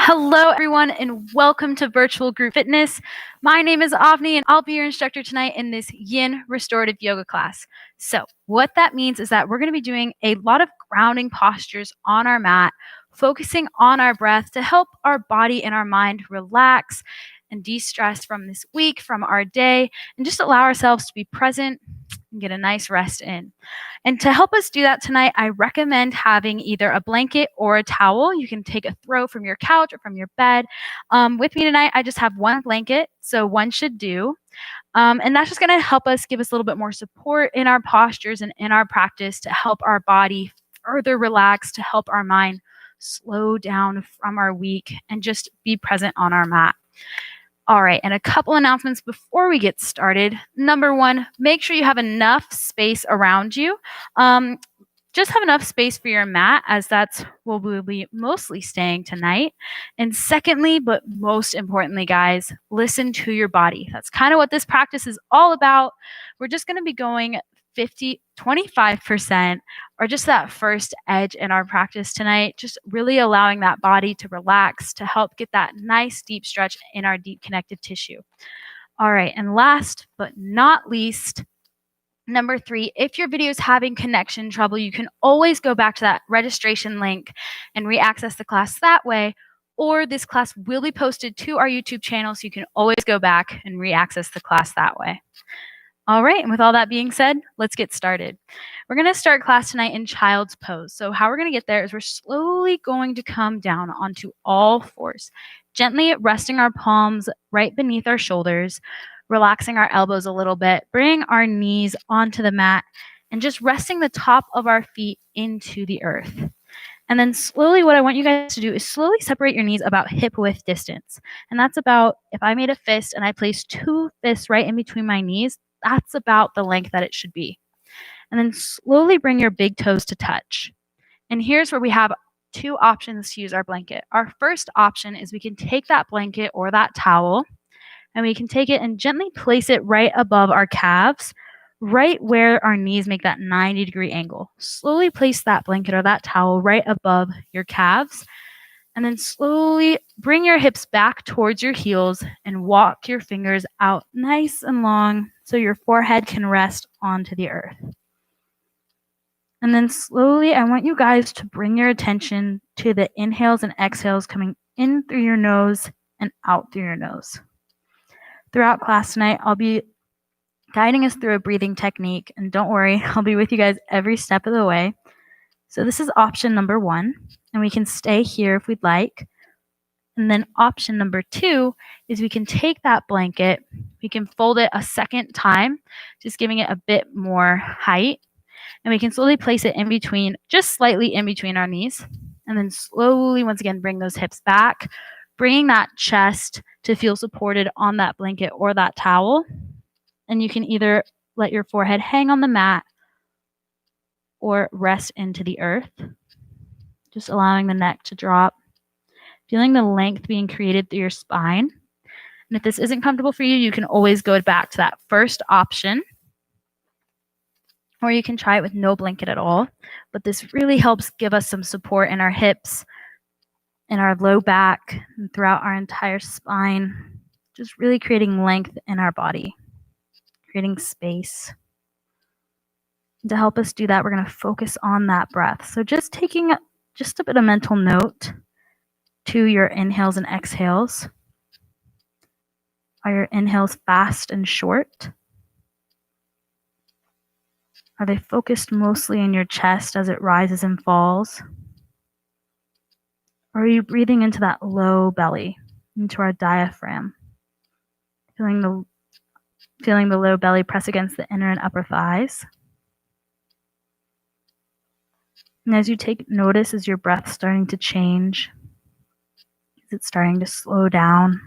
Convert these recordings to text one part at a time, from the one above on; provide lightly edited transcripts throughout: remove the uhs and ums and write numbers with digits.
Hello, everyone, and welcome to Virtual Group Fitness. My name is Avni, and I'll be your instructor tonight in this Yin Restorative Yoga class. So, what that means is that we're going to be doing a lot of grounding postures on our mat, focusing on our breath to help our body and our mind relax and de-stress from this week, from our day, and just allow ourselves to be present and get a nice rest in. And to help us do that tonight, I recommend having either a blanket or a towel. You can take a throw from your couch or from your bed. With me tonight, I just have one blanket, so one should do. And that's just going to help us give us a little bit more support in our postures and in our practice to help our body further relax, to help our mind slow down from our week and just be present on our mat. All right, and a couple announcements before we get started. Number one, make sure you have enough space around you. Just have enough space for your mat, as that's where we'll be mostly staying tonight. And secondly, but most importantly, guys, listen to your body. That's kind of what this practice is all about. We're just going to be going 25%, or just that first edge in our practice tonight, just really allowing that body to relax to help get that nice deep stretch in our deep connective tissue. All right, and last but not least, number 3, if your video is having connection trouble, you can always go back to that registration link and re-access the class that way, or this class will be posted to our YouTube channel, so you can always go back and re-access the class that way. All right, and with all that being said, let's get started. We're going to start class tonight in child's pose. So how we're going to get there is we're slowly going to come down onto all fours, gently resting our palms right beneath our shoulders, relaxing our elbows a little bit, bring our knees onto the mat, and just resting the top of our feet into the earth. And then slowly, what I want you guys to do is slowly separate your knees about hip width distance. And that's about, if I made a fist and I placed 2 fists right in between my knees, that's about the length that it should be. And then slowly bring your big toes to touch. And here's where we have 2 options to use our blanket. Our first option is we can take that blanket or that towel, and we can take it and gently place it right above our calves, right where our knees make that 90-degree angle. Slowly place that blanket or that towel right above your calves, and then slowly bring your hips back towards your heels and walk your fingers out nice and long so your forehead can rest onto the earth. And then slowly, I want you guys to bring your attention to the inhales and exhales coming in through your nose and out through your nose. Throughout class tonight, I'll be guiding us through a breathing technique, and don't worry, I'll be with you guys every step of the way. So this is option number 1, and we can stay here if we'd like. And then option number 2 is we can take that blanket, we can fold it a second time, just giving it a bit more height, and we can slowly place it in between, just slightly in between our knees, and then slowly, once again, bring those hips back, bringing that chest to feel supported on that blanket or that towel. And you can either let your forehead hang on the mat or rest into the earth, just allowing the neck to drop, feeling the length being created through your spine. And if this isn't comfortable for you, you can always go back to that first option, or you can try it with no blanket at all. But this really helps give us some support in our hips, in our low back, and throughout our entire spine, just really creating length in our body, creating space. And to help us do that, we're going to focus on that breath. So just taking just a bit of mental note to your inhales and exhales. Are your inhales fast and short? Are they focused mostly in your chest as it rises and falls? Or are you breathing into that low belly, into our diaphragm? Feeling the low belly press against the inner and upper thighs. And as you take notice, is your breath starting to change? Is it starting to slow down?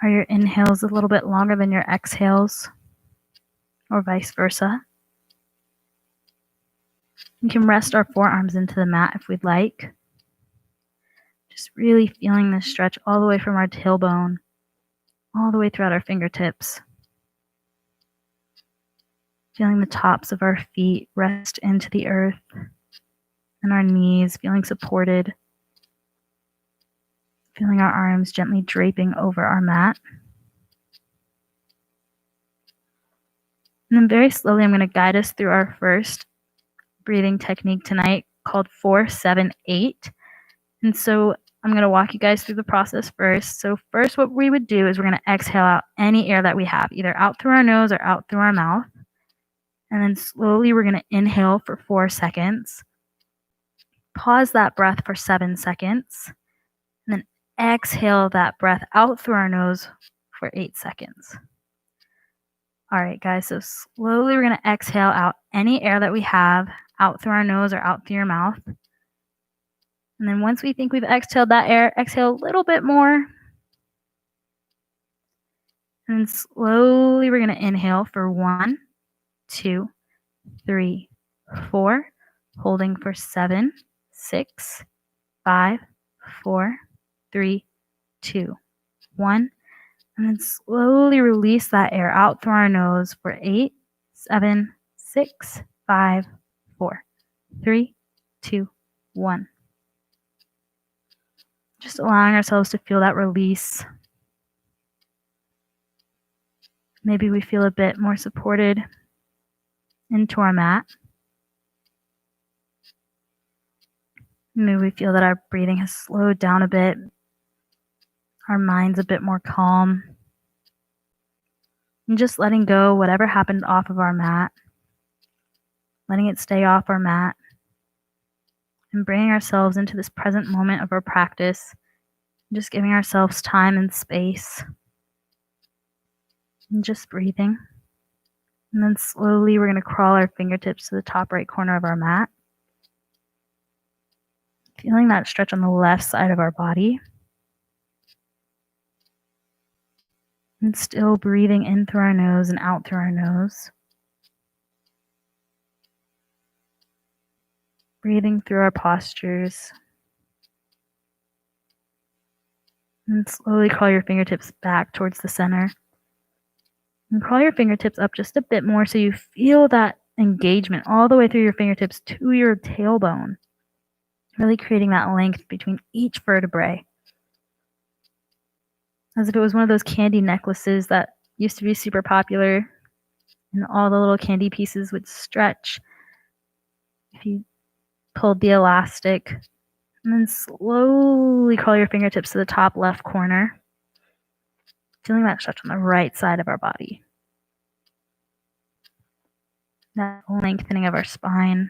Are your inhales a little bit longer than your exhales, or vice versa? You can rest our forearms into the mat if we'd like. Just really feeling this stretch all the way from our tailbone, all the way throughout our fingertips. Feeling the tops of our feet rest into the earth, and our knees, feeling supported. Feeling our arms gently draping over our mat. And then very slowly, I'm going to guide us through our first breathing technique tonight called 4-7-8. And so I'm going to walk you guys through the process first. So first, what we would do is we're going to exhale out any air that we have, either out through our nose or out through our mouth. And then slowly, we're going to inhale for 4 seconds. Pause that breath for 7 seconds. And then exhale that breath out through our nose for 8 seconds. All right, guys, so slowly we're going to exhale out any air that we have out through our nose or out through your mouth. And then once we think we've exhaled that air, exhale a little bit more. And then slowly we're going to inhale for 1, 2, 3, 4, holding for 7, 6, 5, 4, 3, 2, 1. And then slowly release that air out through our nose for 8, 7, 6, 5, 4, 3, 2, 1. Just allowing ourselves to feel that release. Maybe we feel a bit more supported into our mat. Maybe we feel that our breathing has slowed down a bit. Our mind's a bit more calm. And just letting go whatever happened off of our mat. Letting it stay off our mat. And bringing ourselves into this present moment of our practice. Just giving ourselves time and space. And just breathing. And then slowly we're going to crawl our fingertips to the top right corner of our mat. Feeling that stretch on the left side of our body. And still breathing in through our nose and out through our nose. Breathing through our postures. And slowly crawl your fingertips back towards the center. And crawl your fingertips up just a bit more so you feel that engagement all the way through your fingertips to your tailbone. Really creating that length between each vertebrae. As if it was one of those candy necklaces that used to be super popular. And all the little candy pieces would stretch if you pulled the elastic. And then slowly crawl your fingertips to the top left corner. Feeling that stretch on the right side of our body. That lengthening of our spine.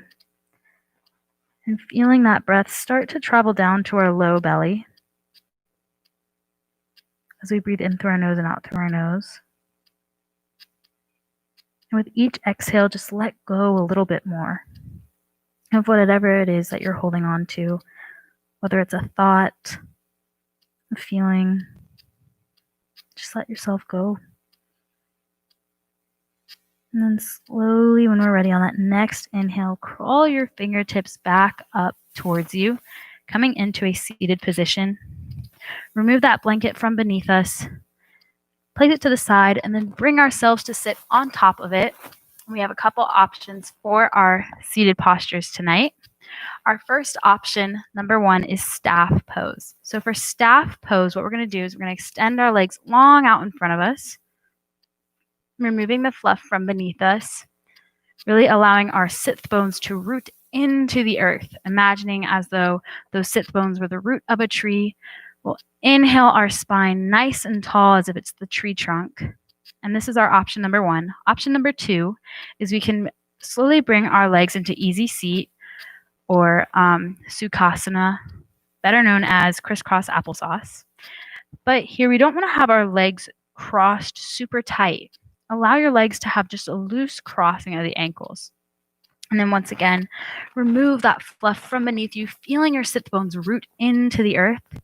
And feeling that breath start to travel down to our low belly. As we breathe in through our nose and out through our nose. And with each exhale, just let go a little bit more of whatever it is that you're holding on to. Whether it's a thought, a feeling, just let yourself go. And then slowly, when we're ready on that next inhale, crawl your fingertips back up towards you, coming into a seated position. Remove that blanket from beneath us, place it to the side, and then bring ourselves to sit on top of it. We have a couple options for our seated postures tonight. Our first option, number 1, is staff pose. So for staff pose, what we're going to do is we're going to extend our legs long out in front of us, removing the fluff from beneath us, really allowing our sit bones to root into the earth, imagining as though those sit bones were the root of a tree. We'll inhale our spine nice and tall as if it's the tree trunk. And this is our option number 1. Option number 2 is we can slowly bring our legs into easy seat or Sukhasana, better known as crisscross applesauce. But here we don't want to have our legs crossed super tight. Allow your legs to have just a loose crossing of the ankles. And then once again, remove that fluff from beneath you, feeling your sit bones root into the earth.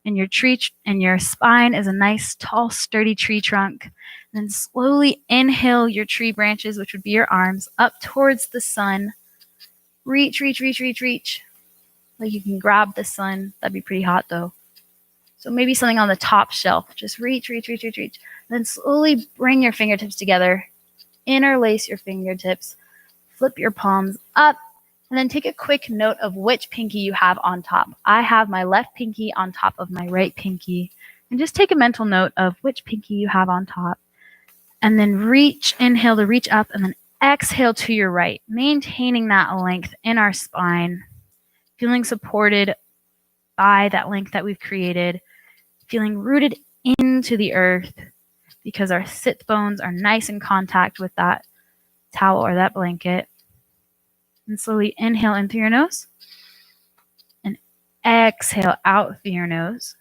And your tree and your spine is a nice, tall, sturdy tree trunk. And then slowly inhale your tree branches, which would be your arms, up towards the sun. Reach, reach, reach, reach, reach. Like you can grab the sun. That'd be pretty hot though. So maybe something on the top shelf. Just reach, reach, reach, reach, reach. And then slowly bring your fingertips together. Interlace your fingertips. Flip your palms up And then take a quick note of which pinky you have on top. I have my left pinky on top of my right pinky. And just take a mental note of which pinky you have on top. And then inhale to reach up, and then exhale to your right, maintaining that length in our spine, feeling supported by that length that we've created, feeling rooted into the earth because our sit bones are nice in contact with that towel or that blanket. And slowly inhale in through your nose and exhale out through your nose.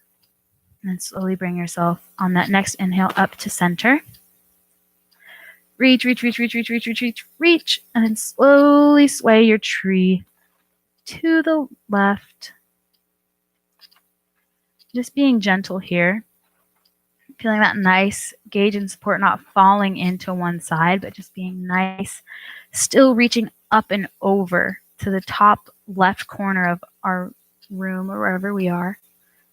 And then slowly bring yourself on that next inhale up to center. Reach, reach, reach, reach, reach, reach, reach, reach, reach, and then slowly sway your tree to the left. Just being gentle here. Feeling that nice gauge and support, not falling into one side, but just being nice. Still reaching up and over to the top left corner of our room or wherever we are.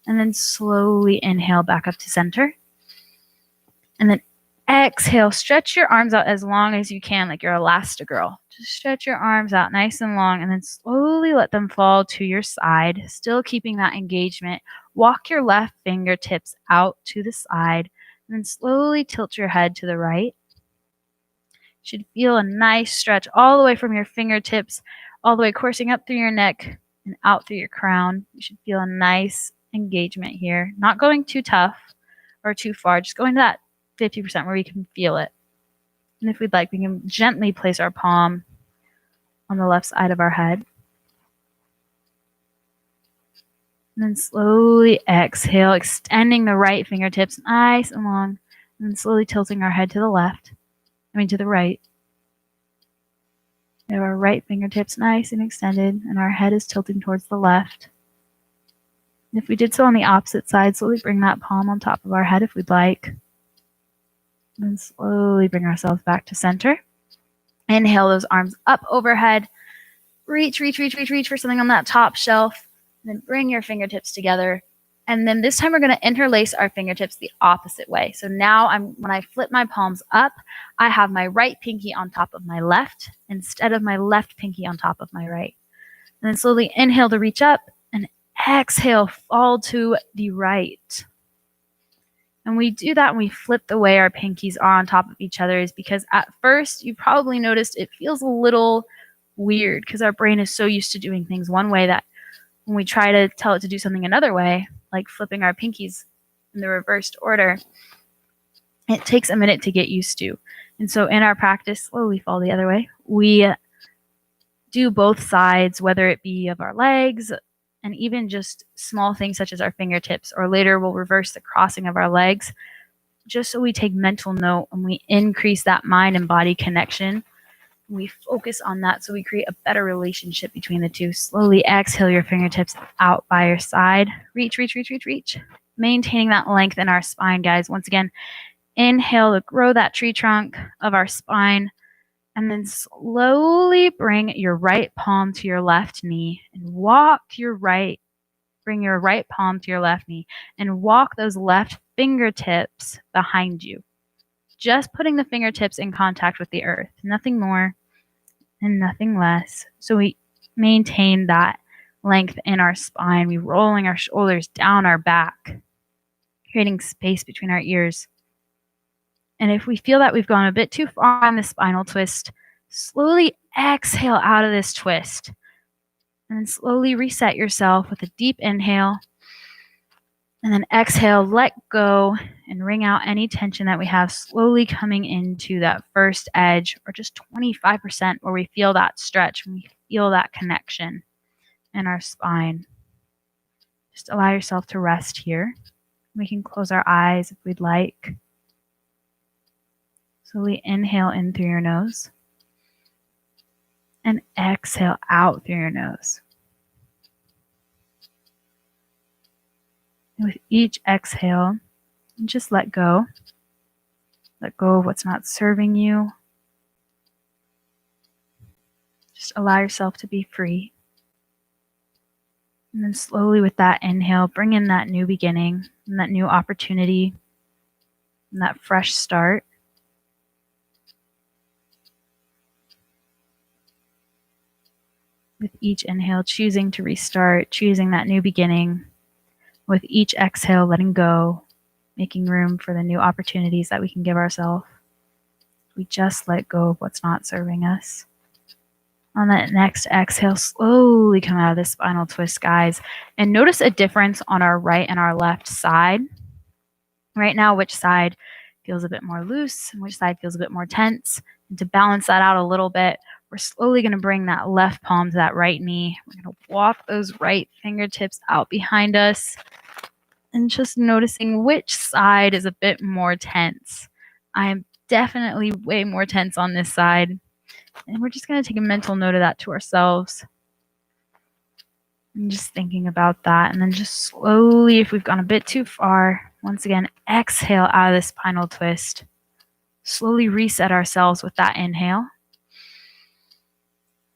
And then slowly inhale back up to center. And then exhale, stretch your arms out as long as you can, like you're Elastigirl. Just stretch your arms out nice and long, and then slowly let them fall to your side, still keeping that engagement. Walk your left fingertips out to the side, and then slowly tilt your head to the right. You should feel a nice stretch all the way from your fingertips, all the way coursing up through your neck and out through your crown. You should feel a nice engagement here, not going too tough or too far, just going to that 50% where we can feel it. And if we'd like, we can gently place our palm on the left side of our head. And then slowly exhale, extending the right fingertips nice and long, and then slowly tilting our head to the to the right. We have our right fingertips nice and extended, and our head is tilting towards the left. And if we did so on the opposite side, slowly bring that palm on top of our head if we'd like. And then slowly bring ourselves back to center. Inhale those arms up overhead. Reach, reach, reach, reach, reach for something on that top shelf. And then bring your fingertips together. And then this time we're going to interlace our fingertips the opposite way. So now when I flip my palms up, I have my right pinky on top of my left instead of my left pinky on top of my right. And then slowly inhale to reach up and exhale, fall to the right. And we do that when we flip the way our pinkies are on top of each other is because at first you probably noticed it feels a little weird because our brain is so used to doing things one way that when we try to tell it to do something another way, like flipping our pinkies in the reversed order, it takes a minute to get used to. And so in our practice, slowly fall the other way. We do both sides, whether it be of our legs and even just small things such as our fingertips, or later we'll reverse the crossing of our legs, just so we take mental note and we increase that mind and body connection. We focus on that so we create a better relationship between the two. Slowly exhale your fingertips out by your side. Reach, reach, reach, reach, reach. Maintaining that length in our spine, guys. Once again, inhale to grow that tree trunk of our spine. And then slowly bring your right palm to your left knee and bring your right palm to your left knee and walk those left fingertips behind you. Just putting the fingertips in contact with the earth, nothing more and nothing less. So we maintain that length in our spine. We rolling our shoulders down our back, creating space between our ears. And if we feel that we've gone a bit too far on the spinal twist, slowly exhale out of this twist. And then slowly reset yourself with a deep inhale. And then exhale, let go, and wring out any tension that we have, slowly coming into that first edge, or just 25% where we feel that stretch, and we feel that connection in our spine. Just allow yourself to rest here. We can close our eyes if we'd like. Slowly inhale in through your nose and exhale out through your nose. And with each exhale, just let go. Let go of what's not serving you. Just allow yourself to be free. And then slowly with that inhale, bring in that new beginning and that new opportunity and that fresh start. With each inhale, choosing to restart, choosing that new beginning. With each exhale, letting go, making room for the new opportunities that we can give ourselves. We just let go of what's not serving us. On that next exhale, slowly come out of this spinal twist, guys. And notice a difference on our right and our left side. Right now, which side feels a bit more loose and which side feels a bit more tense. And to balance that out a little bit, we're slowly going to bring that left palm to that right knee. We're going to walk those right fingertips out behind us and just noticing which side is a bit more tense. I am definitely way more tense on this side. And we're just going to take a mental note of that to ourselves. And just thinking about that. And then just slowly, if we've gone a bit too far, once again, exhale out of the spinal twist. Slowly reset ourselves with that inhale.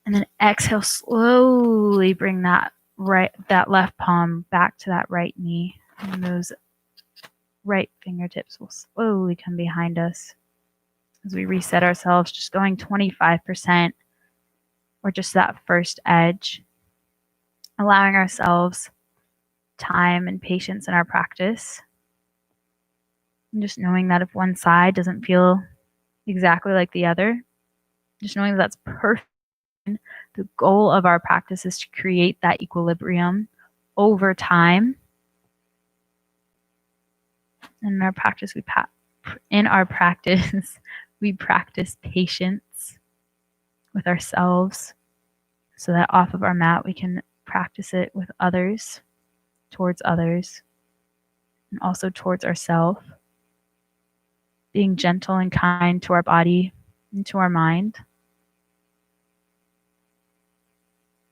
And then exhale, slowly bring that left palm back to that right knee. And those right fingertips will slowly come behind us as we reset ourselves, just going 25% or just that first edge, allowing ourselves time and patience in our practice. And just knowing that if one side doesn't feel exactly like the other, just knowing that that's perfect. The goal of our practice is to create that equilibrium over time. And in our practice, we practice patience with ourselves so that off of our mat we can practice it with others, towards others, and also towards ourselves. Being gentle and kind to our body and to our mind.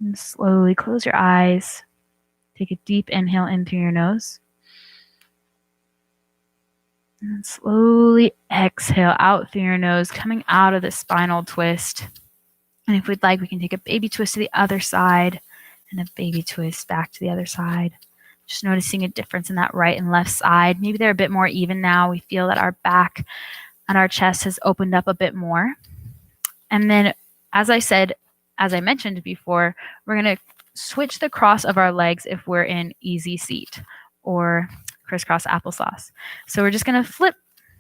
And slowly close your eyes. Take a deep inhale in through your nose. And slowly exhale out through your nose, coming out of the spinal twist. And if we'd like, we can take a baby twist to the other side and a baby twist back to the other side. Just noticing a difference in that right and left side. Maybe they're a bit more even now. We feel that our back and our chest has opened up a bit more. And then, as I mentioned before, we're going to switch the cross of our legs if we're in easy seat or crisscross applesauce. So we're just going to flip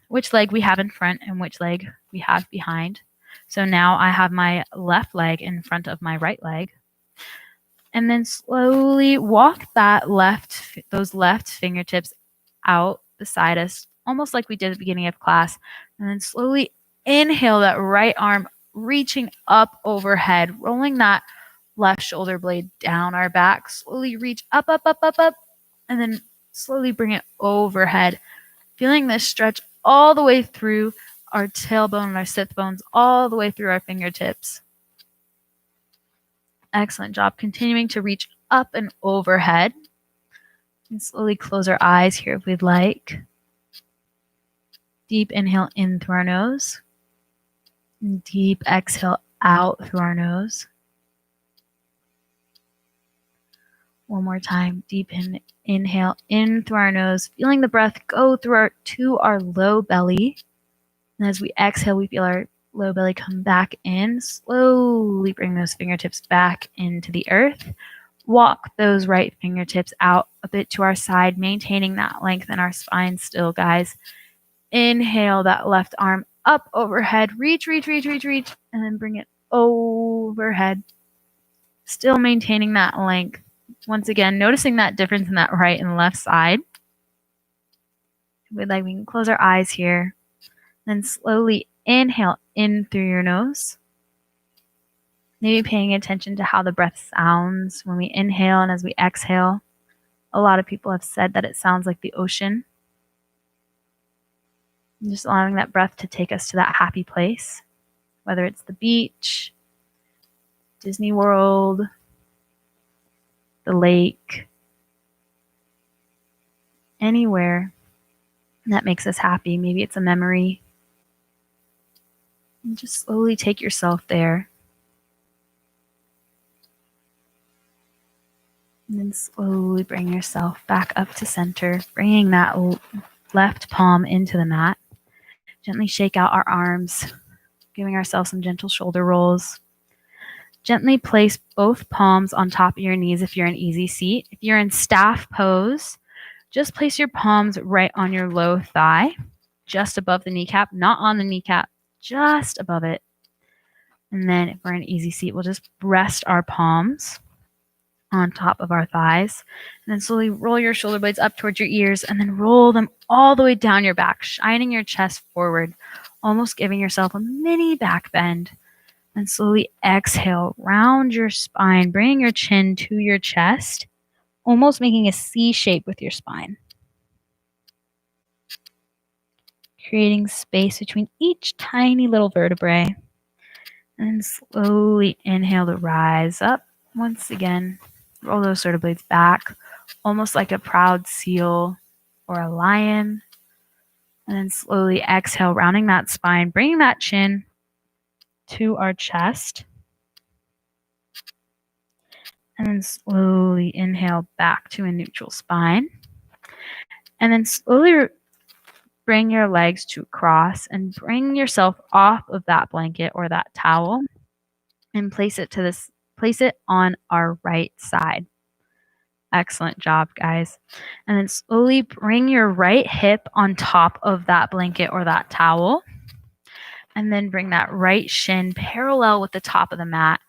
which leg we have in front and which leg we have behind. So now I have my left leg in front of my right leg. And then slowly walk those left fingertips out beside us, almost like we did at the beginning of class. And then slowly inhale that right arm, reaching up overhead, rolling that left shoulder blade down our back. Slowly reach up, up, up, up, up, and then slowly bring it overhead. Feeling this stretch all the way through our tailbone and our sit bones, all the way through our fingertips. Excellent job. Continuing to reach up and overhead. And slowly close our eyes here if we'd like. Deep inhale in through our nose. And deep exhale out through our nose. One more time. Deep inhale in through our nose. Feeling the breath go through to our low belly. And as we exhale, we feel our low belly come back in. Slowly bring those fingertips back into the earth. Walk those right fingertips out a bit to our side, maintaining that length in our spine still, guys. Inhale that left arm up overhead. Reach, reach, reach, reach, reach. And then bring it overhead. Still maintaining that length. Once again, noticing that difference in that right and left side. We can close our eyes here. Then slowly inhale in through your nose. Maybe paying attention to how the breath sounds when we inhale and as we exhale. A lot of people have said that it sounds like the ocean. And just allowing that breath to take us to that happy place, whether it's the beach, Disney World, the lake, anywhere that makes us happy. Maybe it's a memory. And just slowly take yourself there. And then slowly bring yourself back up to center, bringing that left palm into the mat. Gently shake out our arms, giving ourselves some gentle shoulder rolls. Gently place both palms on top of your knees if you're in easy seat. If you're in staff pose, just place your palms right on your low thigh, just above the kneecap, not on the kneecap, just above it. And then if we're in easy seat, we'll just rest our palms on top of our thighs. And then slowly roll your shoulder blades up towards your ears and then roll them all the way down your back, shining your chest forward, almost giving yourself a mini back bend. And slowly exhale, round your spine, bringing your chin to your chest, almost making a C shape with your spine. Creating space between each tiny little vertebrae. And slowly inhale to rise up. Once again, roll those shoulder blades back, almost like a proud seal or a lion. And then slowly exhale, rounding that spine, bringing that chin to our chest. And then slowly inhale back to a neutral spine. And then slowly bring your legs to a cross and bring yourself off of that blanket or that towel and place it on our right side. Excellent job, guys. And then slowly bring your right hip on top of that blanket or that towel. And then bring that right shin parallel with the top of the mat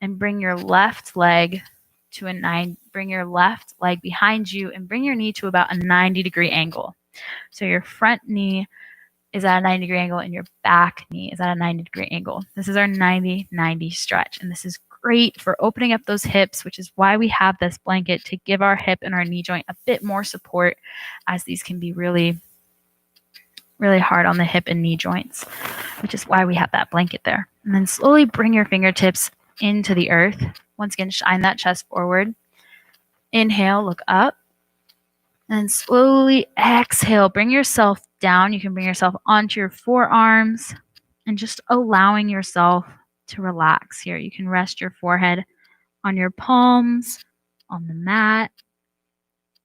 and bring your left leg bring your left leg behind you and bring your knee to about a 90-degree angle. So your front knee is at a 90-degree angle and your back knee is at a 90-degree angle. This is our 90-90 stretch, and this is great for opening up those hips, which is why we have this blanket, to give our hip and our knee joint a bit more support, as these can be really, really hard on the hip and knee joints, which is why we have that blanket there. And then slowly bring your fingertips into the earth. Once again, shine that chest forward. Inhale, look up. And slowly exhale, bring yourself down. You can bring yourself onto your forearms and just allowing yourself to relax here. You can rest your forehead on your palms, on the mat,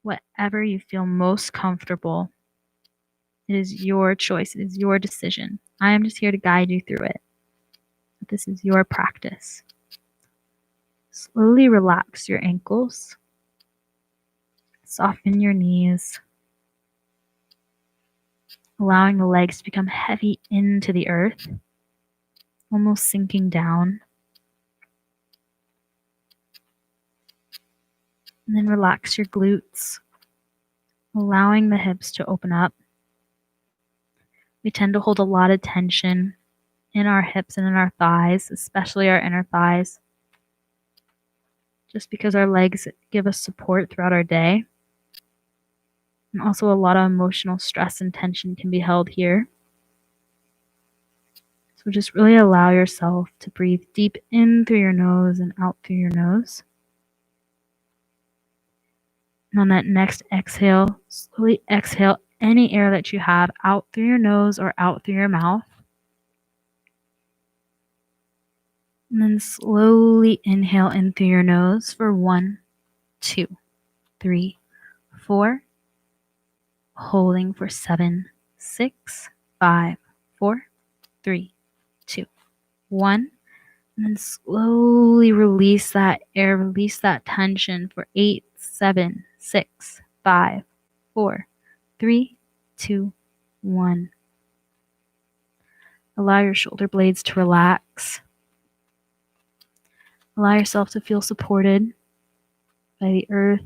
whatever you feel most comfortable. It is your choice. It is your decision. I am just here to guide you through it. But this is your practice. Slowly relax your ankles. Soften your knees. Allowing the legs to become heavy into the earth, almost sinking down. And then relax your glutes, allowing the hips to open up. We tend to hold a lot of tension in our hips and in our thighs, especially our inner thighs, just because our legs give us support throughout our day. And also a lot of emotional stress and tension can be held here. So just really allow yourself to breathe deep in through your nose and out through your nose. And on that next exhale, slowly exhale any air that you have out through your nose or out through your mouth. And then slowly inhale in through your nose for 1, 2, 3, 4. Holding for 7, 6, 5, 4, 3, 2, 1. And then slowly release that air, release that tension for 8, 7, 6, 5, 4, 3, 2, 1. Allow your shoulder blades to relax. Allow yourself to feel supported by the earth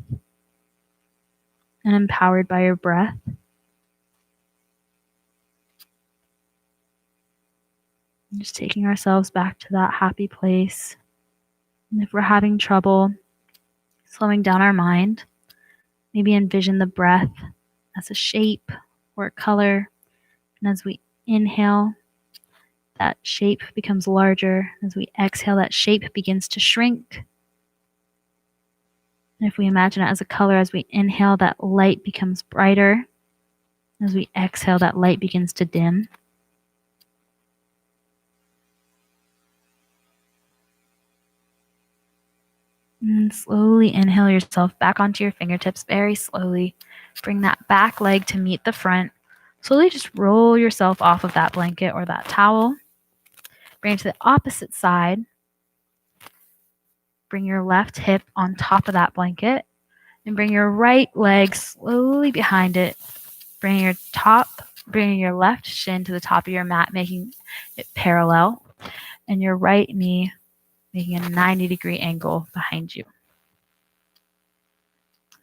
and empowered by your breath. And just taking ourselves back to that happy place. And if we're having trouble slowing down our mind, maybe envision the breath as a shape or a color. And as we inhale, that shape becomes larger. As we exhale, that shape begins to shrink. And if we imagine it as a color, as we inhale, that light becomes brighter. As we exhale, that light begins to dim. And slowly inhale yourself back onto your fingertips, very slowly. Bring that back leg to meet the front. Slowly just roll yourself off of that blanket or that towel. Bring it to the opposite side. bring your left hip on top of that blanket and bring your right leg slowly behind it. Bring your left shin to the top of your mat, making it parallel, and your right knee making a 90-degree angle behind you.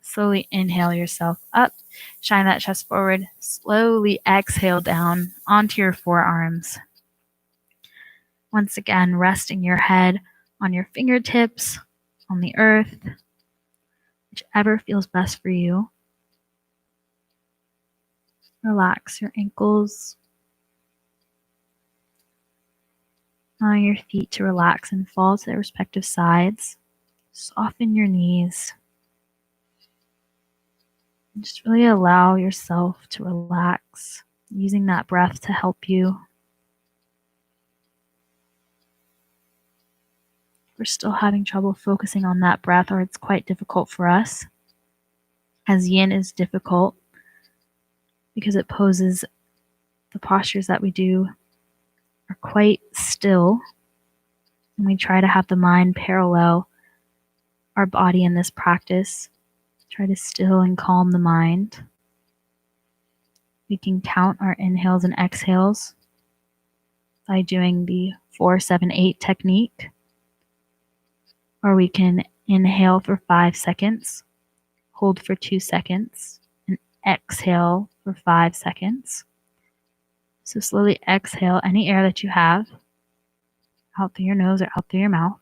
Slowly inhale yourself up, shine that chest forward, slowly exhale down onto your forearms. Once again, resting your head on your fingertips, on the earth, whichever feels best for you. Relax your ankles, allowing your feet to relax and fall to their respective sides. Soften your knees. And just really allow yourself to relax, using that breath to help you. If we're still having trouble focusing on that breath, or it's quite difficult for us, as yin is difficult because it poses the postures that we do are quite still, and we try to have the mind parallel our body in this practice. Try to still and calm the mind. We can count our inhales and exhales by doing the 4-7-8 technique, or we can inhale for 5 seconds, hold for 2 seconds, and exhale for 5 seconds. So slowly exhale any air that you have out through your nose or out through your mouth.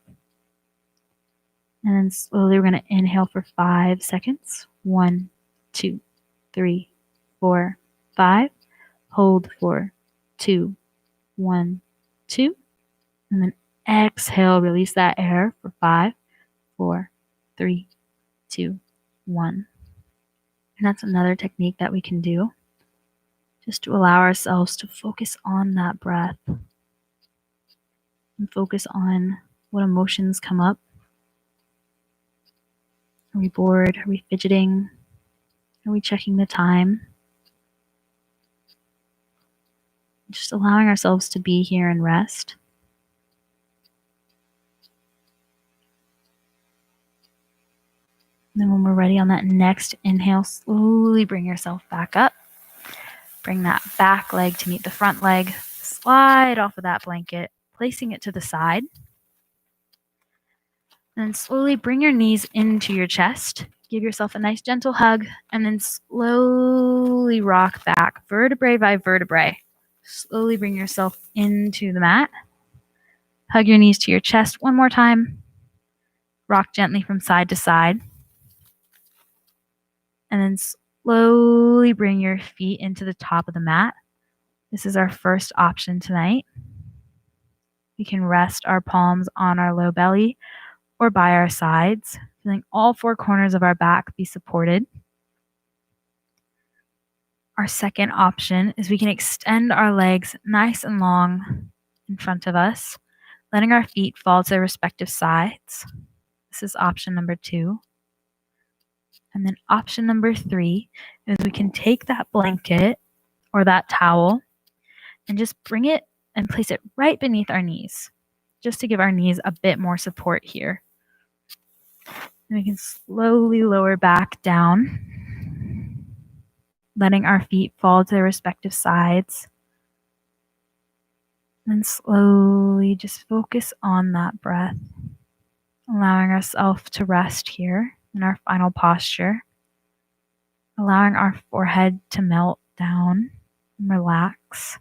And then slowly we're going to inhale for 5 seconds. 1, 2, 3, 4, 5. Hold for 2, 1, 2. And then exhale, release that air for 5, 4, 3, 2, 1. And that's another technique that we can do, just to allow ourselves to focus on that breath and focus on what emotions come up. Are we bored? Are we fidgeting? Are we checking the time? Just allowing ourselves to be here and rest. And then when we're ready on that next inhale, slowly bring yourself back up. Bring that back leg to meet the front leg. Slide off of that blanket, placing it to the side. And then slowly bring your knees into your chest. Give yourself a nice gentle hug, and then slowly rock back, vertebrae by vertebrae. Slowly bring yourself into the mat. Hug your knees to your chest one more time. Rock gently from side to side. And then slowly bring your feet into the top of the mat. This is our first option tonight. We can rest our palms on our low belly or by our sides, feeling all 4 corners of our back be supported. Our second option is we can extend our legs nice and long in front of us, letting our feet fall to their respective sides. This is option number 2. And then option number 3 is we can take that blanket or that towel and just bring it and place it right beneath our knees, just to give our knees a bit more support here. And we can slowly lower back down, letting our feet fall to their respective sides. And slowly just focus on that breath, allowing ourselves to rest here in our final posture, allowing our forehead to melt down and relax,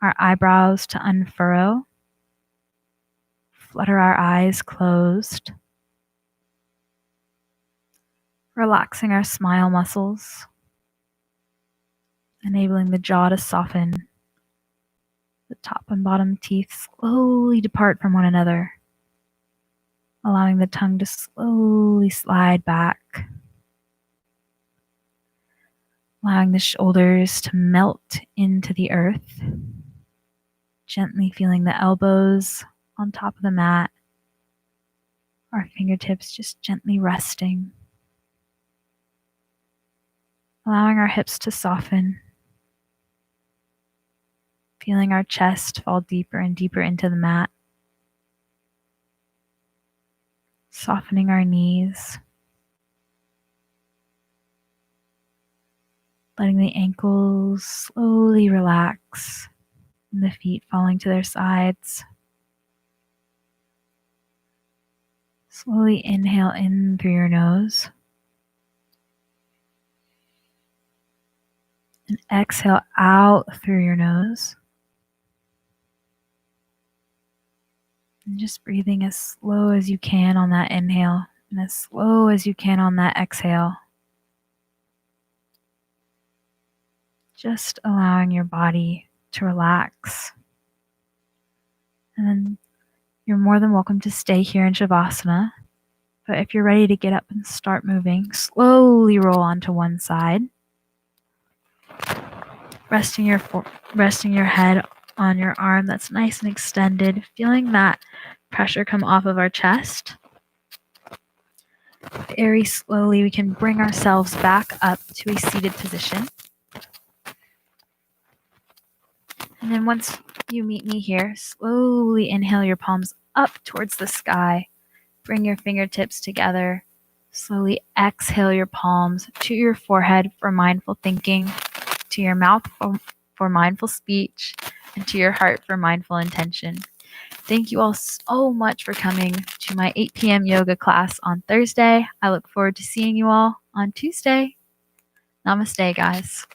our eyebrows to unfurrow, flutter our eyes closed, relaxing our smile muscles, enabling the jaw to soften, the top and bottom teeth slowly depart from one another, allowing the tongue to slowly slide back, allowing the shoulders to melt into the earth, gently feeling the elbows on top of the mat, our fingertips just gently resting, allowing our hips to soften, feeling our chest fall deeper and deeper into the mat. Softening our knees. Letting the ankles slowly relax and the feet falling to their sides. Slowly inhale in through your nose. And exhale out through your nose. And just breathing as slow as you can on that inhale and as slow as you can on that exhale. Just allowing your body to relax. And then you're more than welcome to stay here in Shavasana. But if you're ready to get up and start moving, slowly roll onto one side. Resting your head on your arm that's nice and extended, feeling that pressure come off of our chest. Very slowly, we can bring ourselves back up to a seated position. And then once you meet me here, slowly inhale your palms up towards the sky. Bring your fingertips together. Slowly exhale your palms to your forehead for mindful thinking, to your mouth for mindful speech, and to your heart for mindful intention. Thank you all so much for coming to my 8 p.m. yoga class on Thursday. I look forward to seeing you all on Tuesday. Namaste, guys.